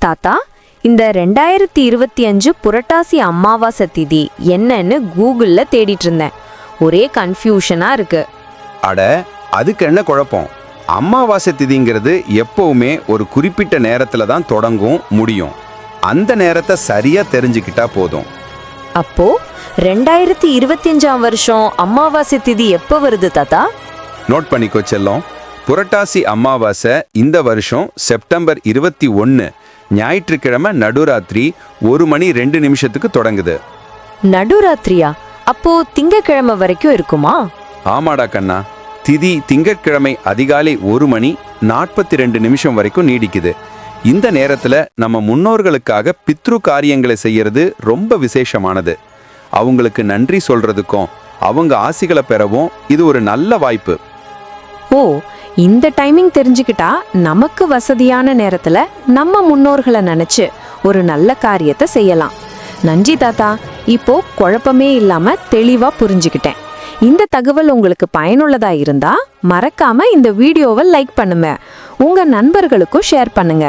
தாத்தா, இந்த 2025 புரட்டாசி அமாவாசை திதி என்னன்னு கூகுள்ல தேடிட்டு இருந்தேன். ஒரே கன்ஃபியூஷனா இருக்கு. அட, அதுக்கு என்ன குழப்பம்? அமாவாசை திதிங்கிறது எப்பவுமே ஒரு குறிப்பிட்ட நேரத்துல தான் தொடங்கும் முடியும். அந்த நேரத்தை சரியா தெரிஞ்சுக்கிட்டா போதும். அப்போ 2025 வருஷம் அமாவாசை திதி எப்போ வருது தாத்தா? நோட் பண்ணிக்கோ செல்லம். புரட்டாசி அமாவாசை இந்த வருஷம் செப்டம்பர் 21 ஞாயிற்றுக்கிழமை நடுராத்திரி 1:02 தொடங்குது. நடுராத்திரியா? அப்போ திங்கக்கிழமை வரைக்கும் இருக்குமா? ஆமாடா கண்ணா, திதி திங்கட்கிழமை அதிகாலை 1:42 வரைக்கும் நீடிக்குது. இந்த நேரத்துல நம்ம முன்னோர்களுக்காக பித்ரு காரியங்களை செய்யறது ரொம்ப விசேஷமானது. அவங்களுக்கு நன்றி சொல்றதுக்கும் அவங்க ஆசிகளை பெறவும் இது ஒரு நல்ல வாய்ப்பு. ஓ, இந்த டைமிங் தெரிஞ்சுக்கிட்டா நமக்கு வசதியான நேரத்துல நம்ம முன்னோர்களை நினைச்சு ஒரு நல்ல காரியத்தை செய்யலாம். நன்றி தாத்தா, இப்போ குழப்பமே இல்லாம தெளிவா புரிஞ்சுக்கிட்டேன். இந்த தகவல் உங்களுக்கு பயனுள்ளதா இருந்தா மறக்காம இந்த வீடியோவை லைக் பண்ணுங்க, உங்க நண்பர்களுக்கும் ஷேர் பண்ணுங்க.